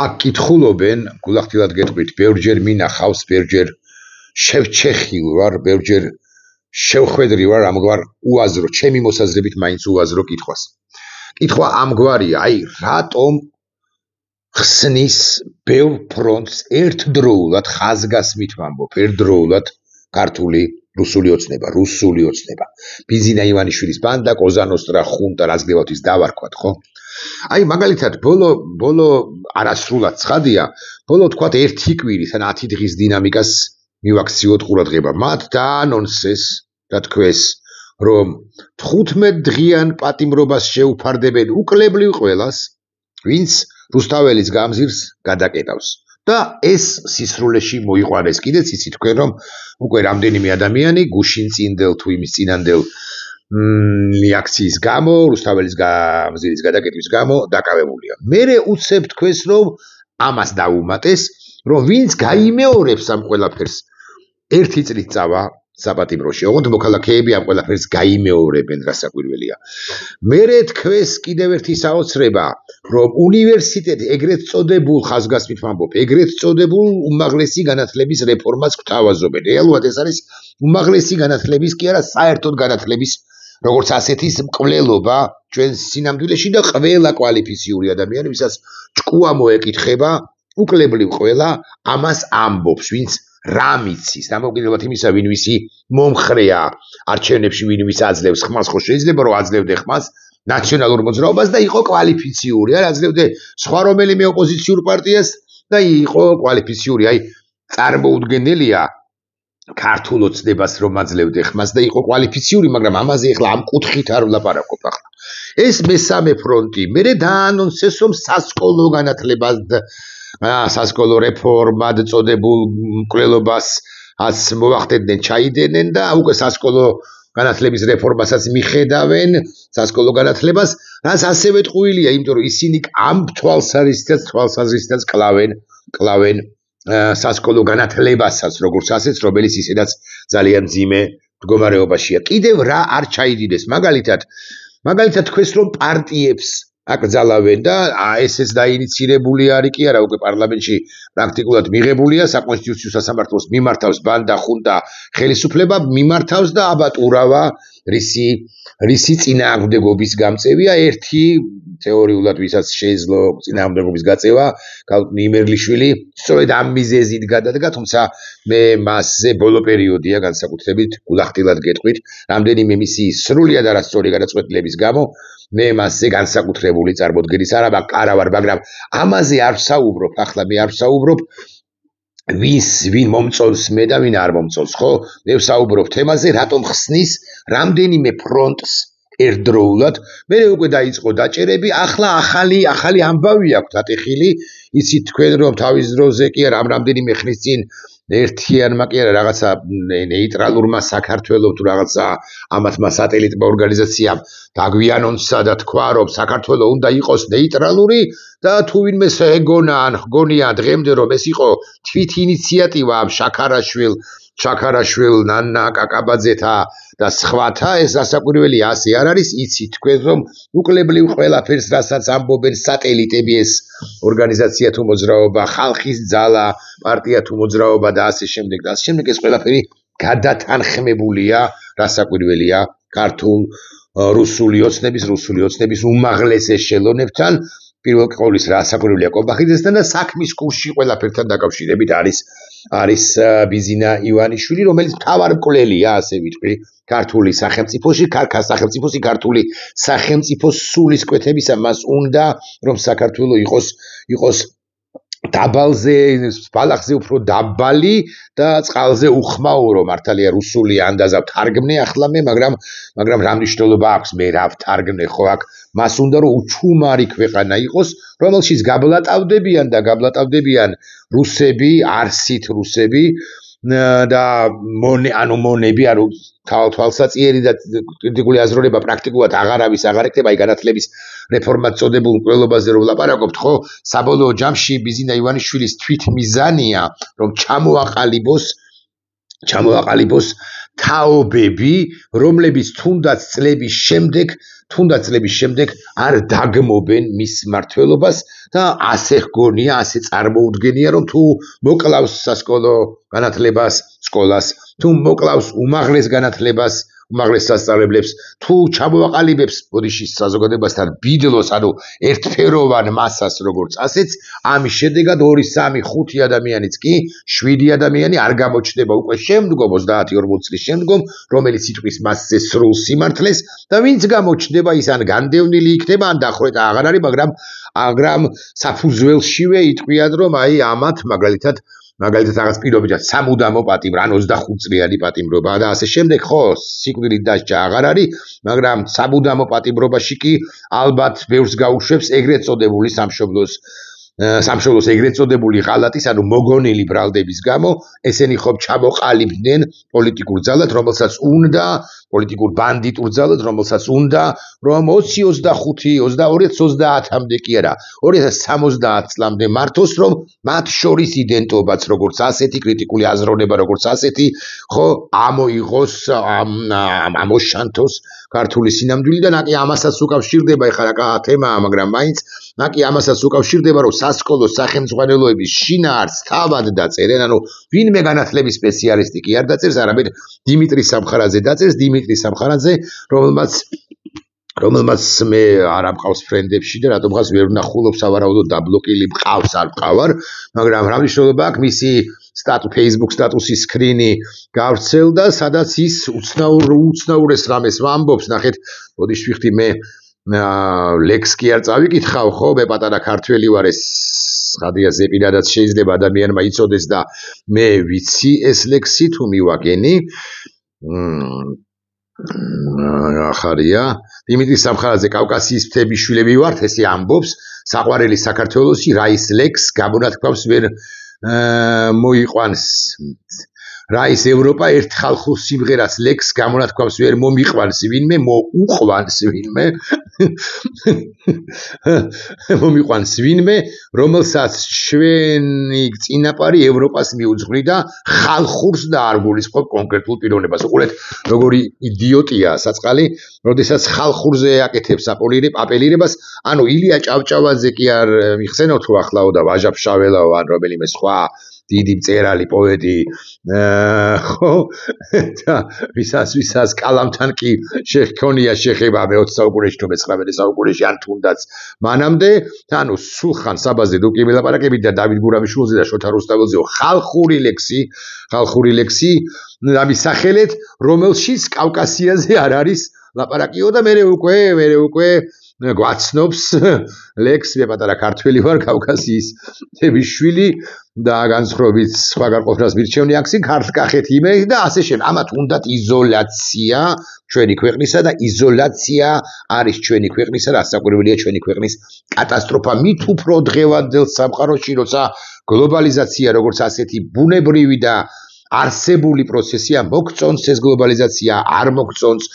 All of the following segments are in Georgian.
აქ კითხულობენ, გულახდილად გეტყვით, ბევრჯერ მინახავს, ბევრჯერ შევჩეხილ ვარ, ბევრჯერ შევხვედრი ვარ ამგვარ უაზრო, ჩემი მოსაზრებით მაინც უაზრო კითხვას. კითხვა ამგვარია, აი, რატომ ხსნის ბევრ ფრონტს ერთდროულად ხაზგასმით ვამბობ, ერთდროულად ქართული რუსული ოცნება. ბიზინა ივანიშვილის ბანდა, კოზანოსტრა, ხუნტა, რაც გდებათ ის დავარქვათ, ხო? აი, მაგალითად, ბოლო არასრულად ცხადია, ბოლო თქვათ 1 კვირის ან 10 დღის დინამიკას მივაქციოთ ყურადღება. მათ დაანონსეს, რა თქვეს, რომ 15 დღიან პატიმრობას შეუფარდებენ უკლებლივ ყველას, ვინც რუსთაველის გამზირს გადაკეტავს. და ეს სისრულეში მოიყვანეს. კიდეც იცით თქვენ, რომ უკვე რამდენიმე ადამიანი გუშინ წინდელ თუ იმის წინანდელ აქციის გამო, რუსთაველის გამზირის გადაკეტვის გამო დაკავებულია. მერე უცებ თქვენს, რომ ამას დაუმატეს, რომ ვინც გაიმეორებს ამ ყველაფერს, 1 წლით წავა საპატიმროში. ოღონდ მოქალაქეები ამ ყველაფერს გაიმეორებენ, რასაკვირველია. მერე თქვეს კიდევ ერთი საოცრება, რომ უნივერსიტეტი ეგრეთ წოდებულ ხაზგასმით ვამბობ, ეგრეთ წოდებულ უმაღლესი განათლების რეფორმას გვთავაზობენ. რეალურად ეს არის უმაღლესი განათლების კი არა, საერთოდ განათლების როგორც ასეთის მკვლელობა ჩვენ სინამდვილეში და ყველა კვალიფიციური ადამიანი, ვისაც ჭკუა მოეკითხება, უკლებლივ ყველა ამას ამბობს, ვინც რა მიცის, დამოუკიდებლად იმისა, ვინ ვისი მომხრეა არჩევნებში, ვინ ვის აძლევს ხმას, ხო შეიძლება რომ აძლევდე ხმას ნაციონალურ მოძრაობას და იყო კვალიფიციური, არ აძლევდე სხვა რომელიმე ოპოზიციურ პარტიას და იყო კვალიფიციური, აი წარმოუდგენელია ქართულ ოცნებას რომ აძლევდე ხმას და იყო კვალიფიციური, მაგრამ ამაზე ახლა ამ კუთხით არ ვლაპარაკობ ახლა. ეს მესამე ფრონტი, მერე დაანონსეს, რომ სასკოლო განათლებას სასკოლო რეფორმად წოდებულ მკვლელობასაც მოახდენდნენ, ჩაიდენენ და უკვე სასკოლო განათლების რეფორმასაც მიხედავენ, სასკოლო განათლებას, რაც ასევე ტყუილია, იმიტომ რომ ისინი ამ თვალსაზრისითაც კლავენ სასკოლო განათლებასაც, როგორც ასეც, რომელიც ისედაც ძალიან მძიმე მდგომარეობაშია. კიდევ რა არ ჩაიდიდეს, მაგალითად თქვენს რომ პარტიებს აკრძალავენ და ესეც დაინიცირებული არის კი არა, უკვე პარლამენტში პრაქტიკულად მიღებულია, საკონსტიტუციო სასამართლოს მიმართავს ბანდა, ხუნტა, ხელისუფლება მიმართავს და აბა ტურავა რისი წინააღმდეგობის გამწევია, ერთი თეორიულად ვისაც შეეძლო წინააღმდეგობის გაწევა, გაუტნი იმერლიშვილი, სწორედ ამ მიზეზით გადადგა, თუმცა მე მასზე ბოლო პერიოდია განსაკუთრებით გულახდილად გეტყვით, რამდენიმე მისი სრულიად არასწორი გადაწყვეტილების გამო მე მასზე განსაკუთრებული წარმოდგენის არა ვარ, მაგრამ ამაზე არ ვსაუბრობ, ახლა მე არ ვსაუბრობ ვინ მომწონს მე და ვინ არ მომწონს, ხო? მე ვსაუბრობ თემაზე, რატომ ხსნის რამდენიმე ფრონტს ერთდროულად, მე უკვე დაიწყო დაჭერები, ახლა ახალი ამბავი აქვს ატეხილი, იცით თქვენ რომ თავის დროზე კი არა, რამდენიმე ხნის წინ ერთიანმა კი არა რაღაცა ნეიტრალურმა საქართველოს თუ რაღაცა ამათმა სატელიტმა ორგანიზაციამ დაგვიანონსა და თქვა რომ საქართველოს უნდა იყოს ნეიტრალური და თუ ვინმე ჰგონია დღემდე რომ ეს იყო თვით ინიციატივა ამ შაქარაშვილ ნანა კაკაბაძეთა და სხვათა, ეს ასაკვირველია, ასე არ არის, იცით თქვენ რომ უკლებლივ ყველაფერს რასაც ამბობენ სატელიტები, ეს ორგანიზაცია თუ მოძრაობა, ხალხის ძალა, პარტია თუ მოძრაობა და ასე შემდეგ ეს ყველაფერი გადათანხმებულია, რასაკვირველია, ქართულ რუსული ოცნების უმაღლეს ეშელონებთან, პირველ ყოვლის რასაკვირველია კობახიძესთან და საქმის კურსში ყველაფერთან დაკავშირებით არის ბიზინა ივანიშვილი, რომელიც მთავარ მკვლელია, ასე ვიტყვი, ქართული სახელმწიფოში, ქართული სახელმწიფოს სულისკვეთებისა, მას უნდა რომ საქართველოს იყოს დაბალზე, ბალახზე უფრო დაბალი და წყალზე უხმაურო, მართალია რუსული ანდაზა ვთარგმნე ახლა მე, მაგრამ რა მნიშვნელობა აქვს მე რა ვთარგმნე, ხო აქ მას უნდა რომ უჩუმარი ქვეყანა იყოს, რომელშიც გაბლატავდებიან რუსები, არსით რუსები და მონები, ანუ თვალსაწიერი და კრიტიკული აზროვნება პრაქტიკულად აღარ ეკრება, აი განათლების რეფორმად წოდებულ მკვლელობაზე რომ ვლაპარაკობთ, ხო, საბოლოო ჯამში ბიზინა ივანიშვილის თვით მიზანია, რომ ჩამოაყალიბოს ჩამოაყალიბოს თაობები, რომლებიც თუნდაც წლების შემდეგ არ დაგმობენ მის მმართველობას და ასე ჰგონია, ასე წარმოუდგენია, რომ თუ მოკლავს სასკოლო განათლებას, სკოლას, თუ მოკლავს უმაღლეს განათლებას, უმაღლეს სასწავლებლებს, თუ ჩამოაყალიბებს ბოდიშის საზოგადოებასთან ბიდლოს, ანუ ერთფეროვან მასას, როგორც ასეც, ამის შედეგად 2, 3, 5 ადამიანიც კი 7 ადამიანი არ გამოჩნდება უკვე შემდგომ 30-40 წლის შემდგომ, რომელიც იტყვის მასზე სრულ სიმართლეს და ვინც გამოჩნდება ის ან განდევნილი იქნება, ან დახვრეტა აღარ არის, მაგრამ საფუძველშივე იტყვიან, რომ აი ამათ მაგალითად რაღაც პირობითად სამუდამო პატიმრობა, ან 25 წლიანი პატიმრობა და ასე შემდეგ, ხო, სიკვდილით დასჯა აღარ არის, მაგრამ სამუდამო პატიმრობაში კი ალბათ ბევრს გაუშვებს ეგრეთ წოდებული სამშობლოს ეგრეთ წოდებული ღალატის, ანუ მოგონილი ბრალდების გამო, ესენი ხომ ჩამოყალიბდნენ პოლიტიკურ ძალად, რომელსაც უნდა პოლიტიკურ ბანდიტურ ძალად, რომელსაც უნდა რომ 2025-2030-მდე კი არა, 2070 წლამდე მართოს, რომ მათ შორის იდენტობაც როგორც ასეთი კრიტიკული აზროვნება, როგორც ასეთი, ხო, ამოიღოს, ამოშანთოს ქართული სინამდვილე და ნაკი ამასაც უკავშირდება, ეხლა რა თემაა, მაგრამ მაინც ნაკი ამასაც უკავშირდება, რომ სასკოლო სახელმძღვანელოების შინაარსს თავად დაწერენ, ანუ ვინმე განათლების სპეციალისტი კი არ დაწერს, არამედ დიმიტრი სამხარაძე დაწერს, დიმიტრი სამხარაძე, რომელმაც მე არ ამყავს ფრენდებში და რატომღაც ვერ ვნახულობ სავარაუდოდ დაბლოკილი მყავს არ მყავარ, მაგრამ რა მნიშვნელობა აქვს მისი Facebook სტატუსის სკრინი გავრცელდა, სადაც ის უცნაურეს რამეს ვამბობს, ნახეთ, ბოდიში ვიხდი მე ლექს კი არ წავიკითხავ, ხო, მე პატარა ქართველი ვარ, ეს ხადია ზეპირადაც შეიძლება ადამიანმა იცოდეს და მე ვიცი ეს ლექსი თუ მივაგენი. ახარია, დიმიტრი სამხარაძე კავკასიის მთებიშვილები ვართ, ესე ამბობს, საყვარელი საქართველოსი რაის ლექს გამონათქვამს ვერ მოიყვანს. რაის ევროპა ერთ ხალხურ სიმღერას ლექს გამონათქვამს ვერ მომიყვანს ვინმე, მოუყვანს ვინმე. მომიყვანს ვინმე, რომელსაც ჩვენი წინაპარი ევროპას მიუძღვრი და ხალხურს და არ გულისხმობ კონკრეტულ პიროვნებას. უყურეთ, როგორი იდიოტია საწყალი, როდესაც ხალხურზე აკეთებს აპელირებას, ანუ ილია ჭავჭავაძე კი არ მიხსენოთ თუ ახლაო და ვაჟა ფშაველაო ან რომელიმე სხვა დიდი მწერალი პოეტი, ხო, და ვისაც კალამთან კი შეჰქონია შეხება მე-20 საუკუნეში თუ მე-19 საუკუნეში ან თუნდაც მანამდე, ანუ სულხან საბაზზე თუ კი ვილაპარაკებით და დავით გურამიშვილზე და შოთა რუსთაველზეო ხალხური ლექსი ამის სახელით, რომელშიც კავკასიაზე არ არის ლაპარაკიო და მე უკვე გვაცნობს ლექს, მე პატარა ქართველი ვარ, კავკასიის მთებიშვილი და განსხვავებით სხვა გარყოფნას მირჩევნი აქსი ქართლ-კახეთი იმედი და ასე შემდეგ. ამათ უნდათ იზოლაცია ჩვენი ქვეყნისა და იზოლაცია არის ჩვენი ქვეყნისა და ასაკვირველია ჩვენი ქვეყნის კატასტროფა. მით უფრო დღევანდელ სამყაროში, როცა გლობალიზაცია როგორც ასეთი ბუნებრივი და არსებული პროცესია მოგწონს ეს გლობალიზაცია არ მოგწონს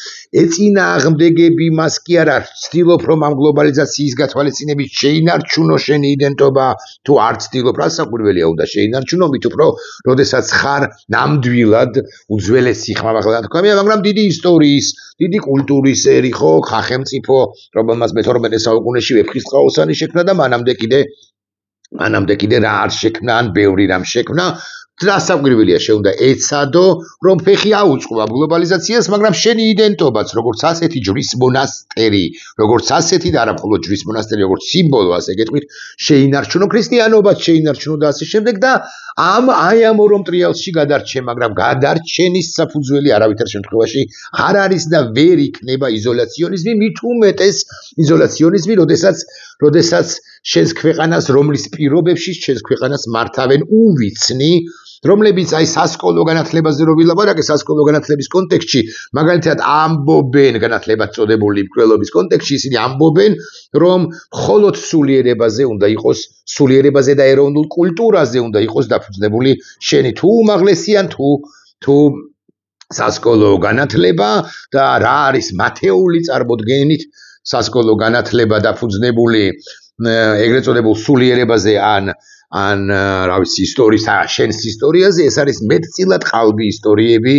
ეწინააღმდეგები მას კი არა ცდილობ რომ ამ გლობალიზაციის გათვალისწინებით შეინარჩუნო შენი იდენტობა თუ არ ცდილობ რა საკვირველია უნდა შეინარჩუნო მით უფრო როდესაც ხარ ნამდვილად უძველესი ხმამაღლა თქვია მაგრამ დიდი ისტორიის დიდი კულტურის ერი ხო სახელმწიფო რომელმაც მე-12 საუკუნეში ვეფხისტყაოსანი შექმნა და მანამდე კიდე რა არ შექმნა ან ბევრი რამ შექმნა დასაკვირველია შეუნდა ეცადო რომ ფეხი აუწყვა გლობალიზაციას მაგრამ შენი იდენტობაც როგორც ასეთი ჯვრის მონასტერი როგორც ასეთი და არა მხოლოდ ჯვრის მონასტერი როგორც სიმბოლო ასე გეტყვით შეინარჩუნო ქრისტიანობაც შეინარჩუნო და ასე შემდეგ და ამ ორ ტრიალში გადარჩე მაგრამ გადარჩენის საფუძველი არავითარ შემთხვევაში არ არის და ვერ იქნება იზოლაციონიზმი მით უმეტეს იზოლაციონიზმი როდესაც შენს ქვეყანას რომლის პირობებში შენს ქვეყანას მართავენ უვიცნი რომლებიც აი სასკოლო განათლებაზე რო ვილაპარაკე სასკოლო განათლების კონტექსტში მაგალითად ამბობენ განათლებად წოდებული მკვლელობის კონტექსტში ისინი ამბობენ რომ მხოლოდ სულიერებაზე უნდა იყოს სულიერებაზე და ეროვნულ კულტურაზე უნდა იყოს დაფუძნებული შენი თუ უმაღლესიან თუ სასკოლო განათლება და რა არის მათეული წარმოდგენით სასკოლო განათლება დაფუძნებული ეგრეთ წოდებულ სულიერებაზე ან რა ვიცი ისტორიის შენს ისტორიაზე ეს არის მეტწილად ყალბი ისტორიები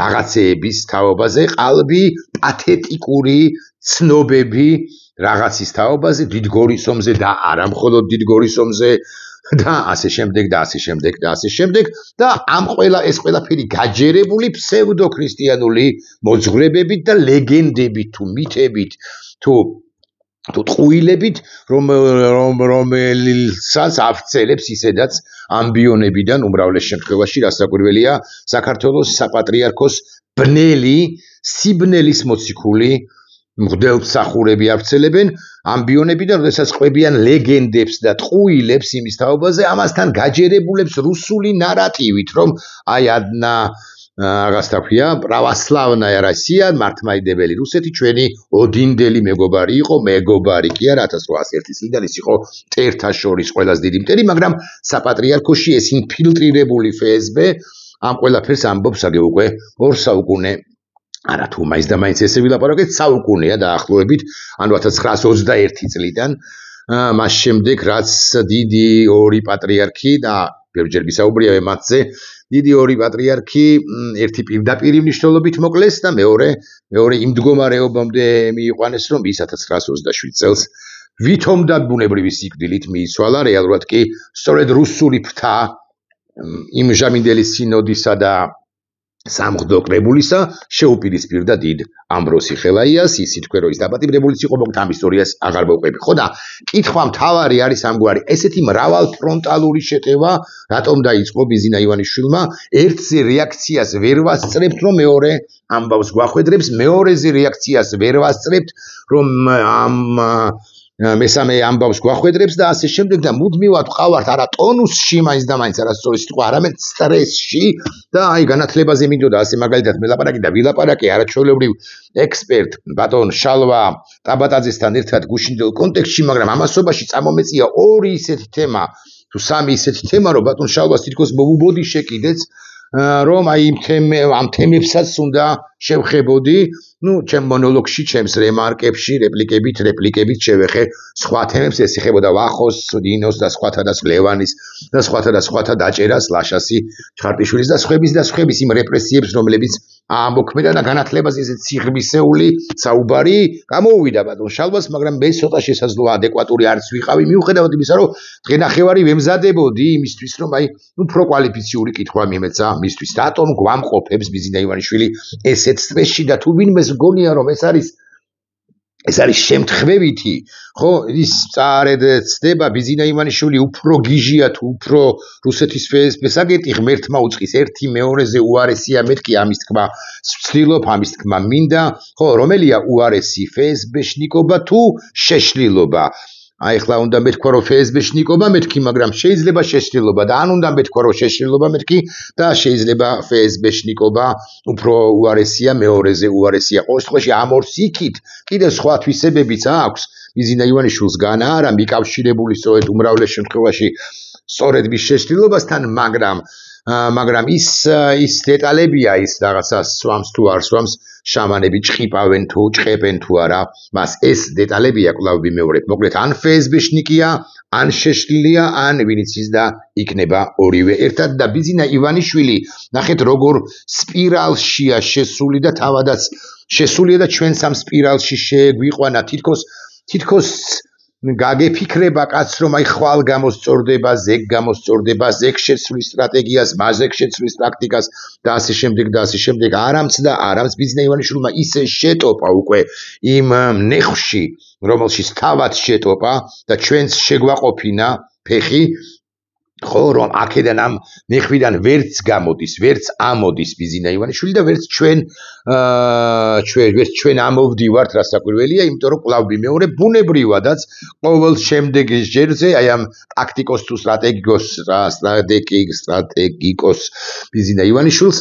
რაღაცეების თაობაზე ყალბი პათეტიკური ცნობები რაღაცის თაობაზე დიდგორისომზე და არა მხოლოდ დიდგორისომზე და ასე შემდეგ და ასე შემდეგ და ასე შემდეგ და ეს ყველაფერი გაჯერებული ფსევდოქრისტიანული მოძღვრებებით და ლეგენდებით თუ მითებით თუ ტყუილებით რომელსაც აღწელებს ისედაც ამბიონებიდან უმრავლეს შემთხვევაში რასაკვირველია საქართველოს საპატრიარქოს ბნელი სიბნელის მოციქული მღვდელმსახურები აღწელებენ ამბიონებიდან, როდესაც ყვებიან ლეგენდებს და ტყუილებს იმის თაობაზე, ამასთან გაჯერებულებს რუსული ნარატივით, რომ აი ადნა რაღაც თქვია, პრავოსლავნაია რუსია, მართლმადიდებელი რუსეთი ჩვენი ოდინდელი მეგობარი იყო, მეგობარი კი არა 1801 წლიდან ის იყო მტერთა შორის ყველაზე დიდი მტერი, მაგრამ საპატრიარქოში ეს ინფილტრირებული FSB ამ ყველაფერს ამბობს აგე უკვე 2 საუკუნე არა თუ მაინც და მაინც ესე ვილაპარაკეთ საუკუნეა დაახლოებით ანუ 1921 წლიდან მას შემდეგ რაც დიდი ორი პატრიარქი და ბევრჯერ ვისაუბრია მათზე დიდი ორი პატრიარქი ერთი პირდაპირ მნიშვნელობით მოკლეს და მეორე იმ მდგომარეობამდე მიიყვანეს რომ ის 1927 წელს ვითომ და ბუნებრივი სიკვდილით მიიცვალა რეალურად კი სწორედ რუსული ფრთა იმ ჟამინდელი სინოდისა და სამღვდო კრებულისა შეუპირისპირდა დიდ ამბროსი ხელაიას ის ითქვე რომ ის დაპატიმრებულიც იყო მოკლედ ამ ისტორიას აღარ მოვყვები ხო და კითხვა მთავარი არის ამგვარი ესეთი მრავალფრონტალური შეტევა რატომ დაიწყო ბიზინა ივანიშვილმა ერთზე რეაქციას ვერ ვასწრებთ რომ მეორე ამბავს გვახვედრებს მეორეზე რეაქციას ვერ ვასწრებთ რომ ამ მესამე ამბავს გვახვედრებს და ასე შემდეგ და მუდმივად ვყავართ არა ტონუსში მაინც და მაინც არასწორი სიტყვა არამედ სტრესში და აი განათლებაზე მინდოდა ასე მაგალითად მელაპარაკი და ვილაპარაკე არაჩვეულებრივ ექსპერტ ბატონ შალვა ტაბატაძესთან ერთად გუშინდელ კონტექსტში მაგრამ ამასობაში წამომეწია ორი ისეთი თემა თუ სამი ისეთი თემა რომ ბატონ შალვას თითქოს მოვუბოდიშე კიდეც რომ აი ამ თემებსაც უნდა შევხებოდი ну ჩემ მონოლოგში ჩემს რემარკებში რეპლიკებით შევეხე სხვა თემებს ეს ეხებოდა ვახოს დინოს და სხვათა და ლევანის და სხვათა დაჭერას ლაშასი ჩხარტიშვილის და სხვების იმ რეპრესიებს რომლებიც ამოქმედა და განათლებაზე ესეთ სიღრმისეული საუბარი გამოუვიდა ბატონ შალვას მაგრამ მე ცოტა შესაძლოა ადეკვატური არც ვიყავი მიუხედავად იმისა რომ დღენახევარი ვემზადებოდი იმისთვის რომ აი უფრო კვალიფიციური კითხვა მიმეცა მისთვის რატომ გვამყოფებს ბიზინა ივანიშვილი ესეთ სტრესში და თუ ვინმე გონია რომ ეს არის შემთხვევითი ხო ის წარედ ცდება ბიზინა ივანიშვილი უფრო გიჟია თუ უფრო რუსეთის ფსაგეტი ღმერთმა უწყის ერთი მეორეზე უარესია მეთქი ამის თქმა ვცდილობ ამის თქმა მინდა ხო რომელია უარესი ფსბ-შნიკობა თუ შეშლილობა აი ხლა უნდა მეთქვა რომ ფსბ-შნიკობა მეთქი მაგრამ შეიძლება შეშლილობა და ან უნდა მეთქვა რომ შეშლილობა მეთქი და შეიძლება ფსბ-შნიკობა უფრო უარესია მეორეზე უარესია ყოველ შემთხვევაში ამ ორს იქით კიდევ სხვა თვისებებიც აქვს ბიზინა ივანიშვილს განა არა მიკავშირებული სწორედ უმრავლეს შემთხვევაში სწორედ მის შეშლილობასთან მაგრამ ის დეტალებია ის რაღაცა სვამს თუ არ სვამს შამანები ჭყიპავენ თუ ჭყებენ თუ არა მას ეს დეტალებია კვლავ ვიმეორებ მოკლედ ან ფსბ-შნიკია ან შეშლილია ან ვინც ის და იქნება ორივე ერთად და ბიზინა ივანიშვილი ნახეთ როგორ სპირალშია შესული და თავადაც შესულია და ჩვენს ამ სპირალში შეგვიყვანა თითქოს გაგეფიქრება კაც რომ აი ხვალ გამოსწორდება ზეგ შეცვლის სტრატეგიას მაზეგ შეცვლის ტაქტიკას და ასე შემდეგ არამც ბიზინა ივანიშვილმა ისე შეტოპა უკვე იმ ნეხში რომელშიც თავად შეტოპა და ჩვენს შეგვაყოფინა ფეხი ხო რომ აქედან ამ ნეხვიდან ვერც ამოდის ბიზინა ივანიშვილი და ვერც ჩვენ ამოვდივართ რასაკვირველია იმიტომ რომ კვლავ ვიმეორებ ბუნებრივადაც ყოველ შემდეგ ჯერზე აი ამ ტაქტიკოს თუ სტრატეგიკოს ბიზინა ივანიშვილს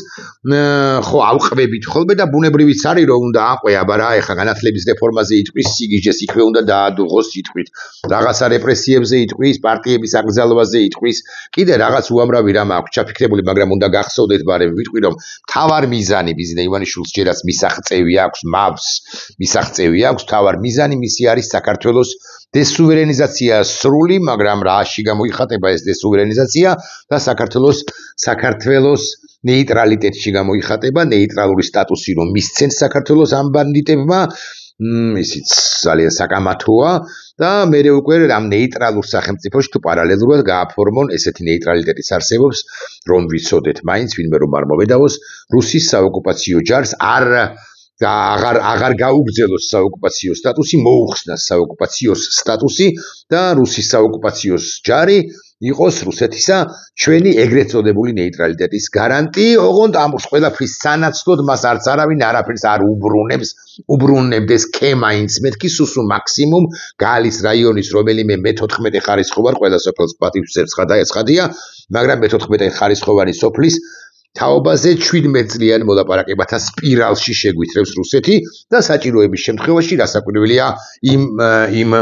ხო ავყვებით ხოლმე და ბუნებრივიც არის რომ უნდა აყვე აბა რა ეხა განათლების რეფორმაზე იტყვის სიგიჟეს იქვე უნდა დაადუღოს იტყვით რაღაცა რეპრესიებზე იტყვის პარტიების აკრძალვაზე იტყვის კიდე რაღაც უამრავი რამ აქვს ჩაფიქრებული, მაგრამ უნდა გახსოვდეთ, ბარემ ვიტყვი, რომ მთავარ მიზანი ბიზნე ივანიშვილს ჯერაც მისაღწევი აქვს, მავს მისაღწევი აქვს, მთავარ მიზანი მისი არის საქართველოს დესუვერენიზაცია სრული, მაგრამ რაში გამოიხატება ეს დესუვერენიზაცია და საქართველოს ნეიტრალიტეტში გამოიხატება, ნეიტრალური სტატუსი რომ მისცენ საქართველოს ამ ბანდიტებმა, ისიც ძალიან საკამათოა და მე უკვე ამ ნეიტრალურ სახელმწიფოში თუ პარალელურად გააფორმონ ესეთი ნეიტრალიტეტის არსებობს, რომ ვიცოდეთ მაინც ვინმე რომ არ მოვედავოს რუსის საოკუპაციო ჯარს აღარ გაუგრძელოს საოკუპაციო სტატუსი, მოუხსნას საოკუპაციოს სტატუსი და რუსის საოკუპაციოს ჯარი იყოს რუსეთისა ჩვენი ეგრეთ წოდებული ნეიტრალიტეტის გარანტი, ოღონდ ამ ყველაფრის სანაცვლოდ მას არც არავინ არაფერს არ უბრუნებდეს ქემაინც მეთქი სუსუ მაქსიმუმ გალის რაიონის რომელიმე მე-14 ხარისხოვარ ყველა სოფელს პატივსებს ხადია, მაგრამ მე-14 ხარისხოვანი სოფლის თაობაზე 17 წლიან მოლაპარაკებათა სპირალში შეგვითრევს რუსეთი და საჭიროების შემთხვევაში რასაკვირველია იმ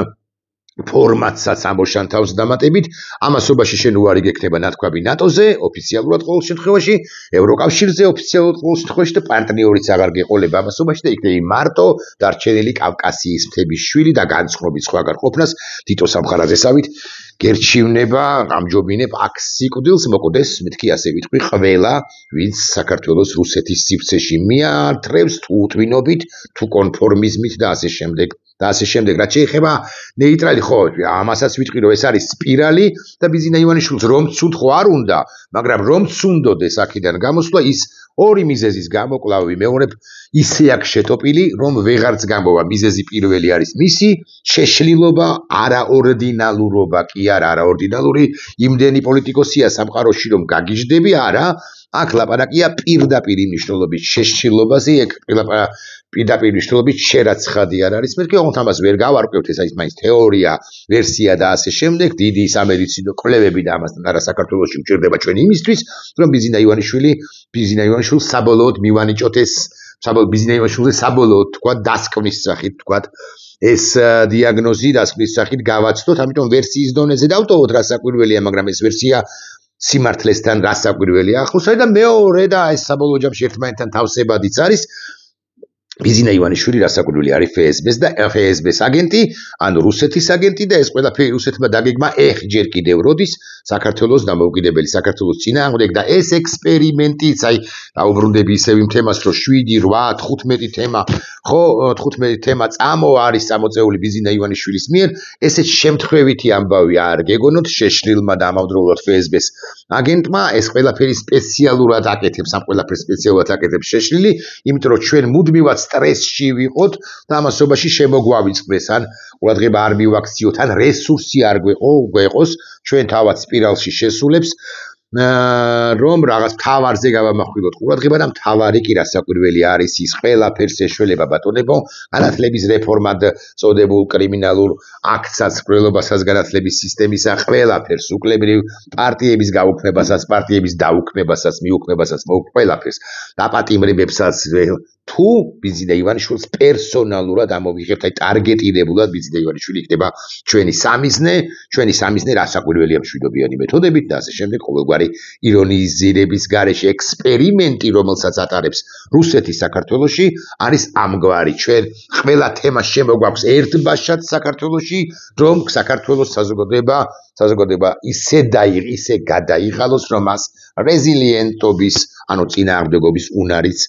ფორმატსაც ამოშანთავს დამატებით, ამასობაში შენ უარი გექნება ნათქვამი ნატოზე, ოფიციალურად ყოველ შემთხვევაში, ევროკავშირზე ოფიციალურად ყოველ შემთხვევაში და პარტნიორიც აღარ გეყოლება ამასობაში და იქნები მარტო დარჩენილი კავკასიის მთების შვილი და განცხრობით სხვაგან ყოფნას თითო სამხარაზესავით გერჩივნება, გამჯობინებ აქ სიკვდილს, მოკვდეს, მეთქი ასე ვიტყვი, ყველა, ვინც საქართველოს რუსეთის სივრცეში მიართრევს თუ უთვინობით, თუ კონფორმიზმით და ასე შემდეგ. რაც შეეხება ნეიტრალი ხო, ამასაც ვიტყვი, რომ ეს არის სპირალი და ბიზინა ივანიშვილს რომ ცუდ ხო არ უნდა, მაგრამ რომ ცუნდოდეს აქედან გამოსვლა ის ორი მიზეზის გამო კვლავ ვიმეორებ, ისე აქ შეტოპილი, რომ ვეღარც გამოვა. მიზეზი პირველი არის მისი შეშლილობა, არაორდინალურობა, კი არა არაორდინალური, იმდენი პოლიტიკოსია სამყაროში რომ გაგიჟდები, არა, აქ ლაპარაკია პირდაპირ მნიშვნელობით შეშლილობაზე, პირდაპირ მნიშვნელობით შერაც ხადი არ არის მეთქი, ოღონდ ამას ვერ გავარკვევთ, ეს არის მაინც თეორია, ვერსია და ასე შემდეგ, დიდი სამედიცინო კვლევები და ამასთან არა საქართველოში მჭირდება ჩვენ იმისთვის, რომ ბიზინა ივანიშვილს საბოლოოდ მივანიჭოთ ეს ბიზინა ივანიშვილზე საბოლოოდ თქვა დასკვნის სახით თქვა ეს დიაგნოზი დასკვნის სახით გავაცდოთ, ამიტომ ვერსიის დონეზე დავტოვოთ რასაკვირველია, მაგრამ ეს ვერსია სიმართლესთან რასაკვირველია ახლოსა და მეორე და ეს საბოლოო ჯამში ერთმანეთთან თავსებადიც არის ბიზინა ივანიშვილი რასაკვირველი არის FSB-ს აგენტი, ანუ რუსეთის აგენტი და ეს ყველაფერი რუსეთმა დაგეგმა ჯერ კიდევ როდის საქართველოს დამოუკიდებელი საქართველოს წინააღმდეგ და ეს ექსპერიმენტიც, აი დაუბრუნდები ისევ იმ თემას, რომ 7, 8, 15 თემა, ხო, 15 თემა არის წამოწეული ბიზინა ივანიშვილის მიერ, ესეც შემთხვევითი ამბავი არ გეგონოთ, შეშლილმა და ამავდროულად FSB-ს აგენტმა ეს ყველაფერი სპეციალურად აკეთებს, ამ ყველაფერს სპეციალურად აკეთებს შეშლილი, იმიტომ რომ ჩვენ მუდმივად სტრესში ვიყოთ და ამასობაში შემოგვავიწყდეს, ან ყურადღება არ მივაქციოთ, ან რესურსი არ გვეყოს, ჩვენ თავად სპირალში შესულებს, რომ რაღაც თავარზე გავამახვილოთ ყურადღება და მთავარი კი რასაკვირველი არის ის ყველაფერს ეშველება ბატონებო, განათლების რეფორმად წოდებულ კრიმინალურ აქტსაც, მკვლელობასაც, განათლების სისტემისა ყველაფერს, უკლებრივ პარტიების გაუქმებასაც, პარტიების დაუქმებასაც, მიუქმებასაც, ყველაფერს, დაპატიმრებებსაც თუ ბიზინა ივანიშვილს პერსონალურად ამოვიღებთ, აი ტარგეტირებულად ბიზინა ივანიშვილი იქნება ჩვენი სამიზნე რასაკვირველია მშვიდობიანი მეთოდებით და ასე შემდეგ ყოველგვარი ირონიზირების გარეშე ექსპერიმენტი, რომელსაც ატარებს რუსეთი საქართველოში, არის ამგვარი. ჩვენ ყველა თემა შემოგვაქვს ერთბაშად საქართველოში, რომ საქართველოს საზოგადოება ისე გადაიღალოს, რომ მას რეზილიენტობის, ანუ წინააღმდეგობის უნარიც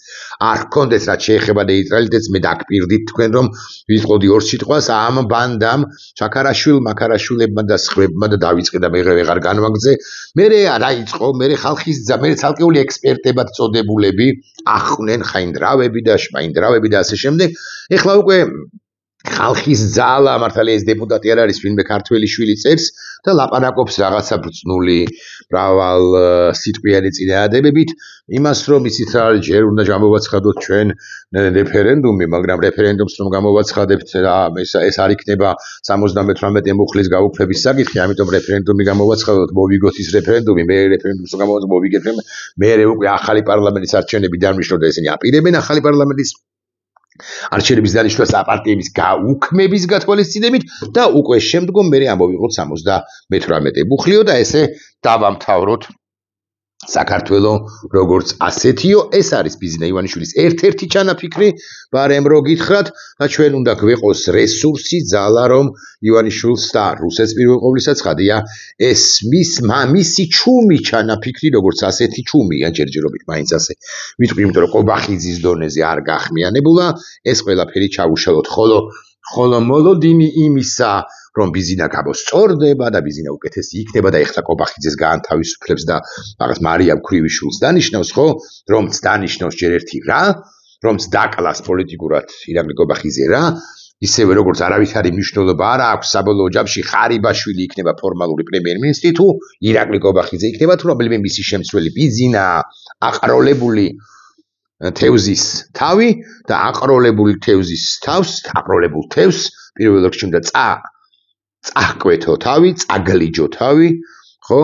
არ ჰქონდეს, რაც შეეხება ნეიტრალიტეტს, მე დაგპირდით თქვენ, რომ ვიტყოდი ორ სიტყვას ამ ბანდამ, ჩაქარაშვილებმა და სხვებმა და დავიწყე და მე ვეღარ განვაგრძე. მე რაიწყო, მე ხალხის მე ცალკეული ექსპერტებად წოდებულები ახვნენ ხაინდრავები და შმაინდრავები და ასე შემდეგ. ეხლა უკვე ხალხის ძალა მართალია ეს დეპუტატი არ არის, ვინმე ქართველი შვილი წერს და ლაპარაკობს რაღაცა ბრძნული მრავალ სიტყვიანი წინააღმდეგობით, იმას რომ იცით რა არის, ჯერ უნდა გამოვაცხადოთ ჩვენ რეფერენდუმი, მაგრამ რეფერენდუმს რომ გამოვაცხადებთ, ეს არ იქნება 78 მუხლის გაუქმების საკითხი, ამიტომ რეფერენდუმი გამოვაცხადოთ, მოვიგოთ ის რეფერენდუმი, მე რეფერენდუმს გამოვაცხადოთ, მოვიგეთ, მე უკვე ახალი პარლამენტის არჩევნები დამნიშნოთ და ესენი აპირებენ ახალი პარლამენტის არჩევნების დანიშნვა საპარტიების გაუქმების გათვალისწინებით და უკვე შემდგომ მე ამოვიღოთ 78 ბუხლიო და ესე დავამთავროთ საქართველოს როგორც ასეთიო. ეს არის ბიზნა ივანიშვილის ერთ-ერთი ჩანაფიქრი, ბარემ რო გითხრათ და ჩვენ უნდა გვეყოს რესურსი, ძალა რომ ივანიშვილს და რუსეთს პირველ ყოვლისა ცხადია ეს მისი ჩუმი ჩანაფიქრი როგორც ასეთი ჩუმია ჯერჯერობით მაინც ასე ვიტყვი, იმიტომ რომ ყობახიძის დონეზე არ გახმიანებულა ეს ყველაფერი ჩაუშალოთ, ხოლო მოლოდინი იმისა რომ ბიზინა გამოსწორდება და ბიზინა უკეთესი იქნება და ეხლა ყობახიძეს გაანთავისუფლებს და რაღაც მარიამ ქვრივიშვილს დანიშნავს, ხო? რომც დანიშნავს ჯერ ერთი რა, რომც დაკლას პოლიტიკურად ირაკლი ყობახიძე რა, ისევე როგორც არავითარი მნიშვნელობა არ აქვს საბოლოო ჯამში ხარიბაშვილი იქნება ფორმალური პრემიერ-მინისტრი თუ ირაკლი ყობახიძე იქნება თუ რომელიმე მისი შემცვლელი ბიზინა აყროლებული თევზის თავი და აყროლებულ თევს პირველ რიგში უნდა წაჰკვეთო თავი, წაგლიჯო თავი, ხო?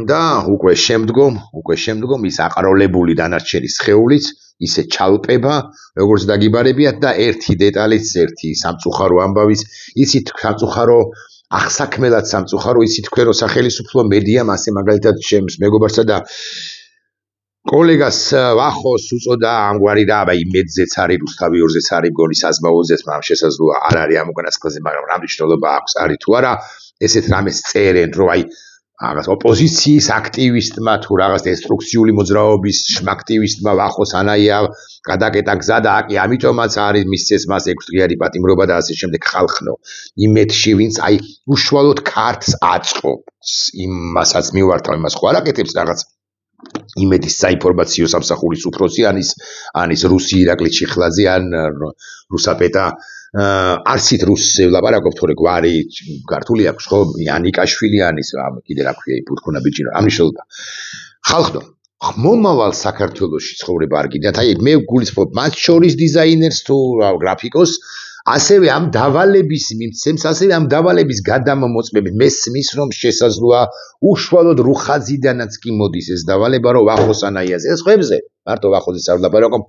და უკვე შემდგომ ის აყროლებული დანარჩენი სხეულიც ისე ჩალპება, როგორც დაგიბარებიათ და ერთი დეტალიც, ერთი სამწუხარო ამბავის, იცით სამწუხარო აღსაქმელად სამწუხარო იცით თქვენ რომ სახელმწიფო მედიამ ასე მაგალითად ჩემს მეგობარსა და კოლეგას ვახოს უწოდა ამგვარი რა, აი მეძეც არის, რუსთავიორზეც არის, მგონი საზმაოძეც, მაგრამ შესაძლოა არ არის ამ უკანასკნელზე, მაგრამ რა მნიშვნელობა აქვს არის თუ არა, ესეთ რამეს წერენ, რომ აი რაღაც ოპოზიციის აქტივისტმა თუ რაღაც დესტრუქციული მოძრაობის აქტივისტმა ვახოს ანაია გადაკეტა გზა და აკი ამიტომაც არის მისცეს მას 6 დღიანი პატიმრობა და ასე შემდეგ ხალხნო იმედში ვინც აი უშუალოდ ქართს აწყობს იმასაც მივართავ იმას ხო არ აკეთებს რაღაც იმედის საინფორმაციო სამსახურის უფროსი ანის რუსი ირაკლი ჩიხლაძე ან რუსაპეტა არსით რუსზე ვლაპარაკობ თორე გვარი ქართული აქვს ხო იანიკაშვილი ანის კიდე რა ქვია იფუთქონა ბიჭი ამ მნიშვნელობა ხალხო მომავალ საქართველოში ცხოვრება არ გიდათ აი მე გულისხმობ მათ შორის დიზაინერს თუ გრაფიკოს ასევე ამ დავალების მიმცემს ასევე ამ დავალების გადამოწმებით მესმის რომ შესაძლოა უშუალოდ რუხაძიდანაც კი მოდის ეს დავალება რომ ვახოს ანაიაზე ეს ხვებზე მარტო ვახოძის არ ვლაპარაკობ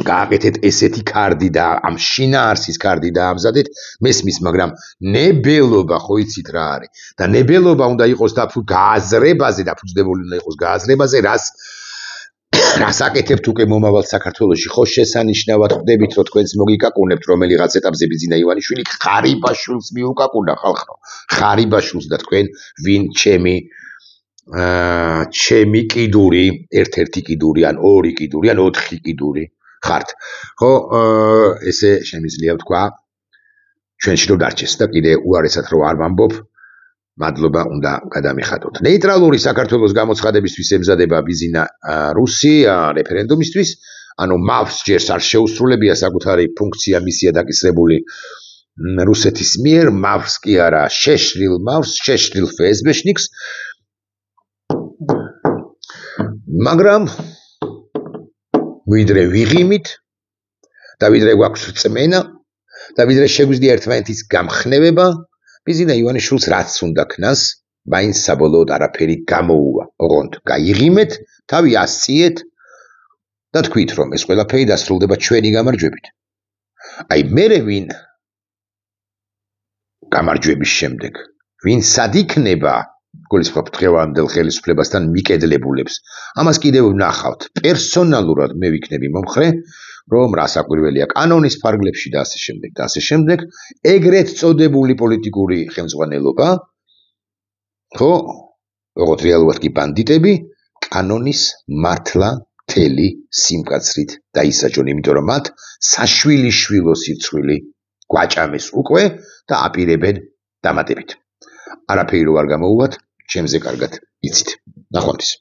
გააკეთეთ ესეთი კარდი და ამ შინაარსის კარდი დაამზადეთ მესმის მაგრამ ნებელობა ხო იცით რა არის და ნებელობა უნდა იყოს გააზრებაზე დაფუძნებული უნდა იყოს გააზრებაზე რას აკეთებთ უკვე მომავალ საქართველოში ხო შესანიშნავად ხვდებით რომ თქვენს მოგიკაკუნებთ რომელიღაც ეტაპზე ბიზინა ივანიშვილი ხარიბაშვილს მიუკაკუნა ხალხო ხარიბაშვილს და თქვენ ვინ ჩემი კიდური ერთ-ერთი კიდური ან ორი კიდური ან 4 კიდური ხართ ხო ესე შემიძლია ვთქვა ჩვენში რომ დარჩეს და კიდე უარესად რომ არ ვამბობ მადლობა უნდა გადამიხადოთ ნეიტრალური საქართველოს გამოცხადებისთვის ემზადება ბიზინა რუსი რეფერენდუმისთვის ანუ მავს ჯერს არ შეუსრულებია საკუთარი ფუნქცია მისია დაკისრებული რუსეთის მიერ მავს კი არა შეშრილ მავს შეშრილ ფსბ-შნიკს მაგრამ ვიდრე ვიღიმით და ვიდრე გვაქვს რწმენა და ვიდრე შეგვიძლია ერთმანეთის გამხნევება ბიზინა ივანიშვილს რაც უნდა ქნას მაინც საბოლოოდ არაფერი გამოუვა ოღონდ გაიღიმეთ თავი ასწიეთ და თქვით რომ ეს ყველაფერი დასრულდება ჩვენი გამარჯვებით აი მერე ვინ გამარჯვების შემდეგ ვინ სად იქნება გულისხმობ დღევანდელ ხელისუფლებასთან მიკედლებულებს ამას კიდევ ვნახავთ პერსონალურად მე ვიქნები მომხრე რომ რა საკვირველია კანონის ფარგლებში და ასე შემდეგ ეგრეთ წოდებული პოლიტიკური ხელმძღვანელობა ხო როგორც რეალურად კი ბანდიტები კანონის მართლა მთელი სიმკაცრით დაისაჯონ იმიტომ რომ მათ საშვილიშვილო სიცხვილი გვაჭამეს უკვე და აპირებენ დამატებით არაფერი რო არ გამოუვათ ჩემზე კარგად იცით ნახვამდის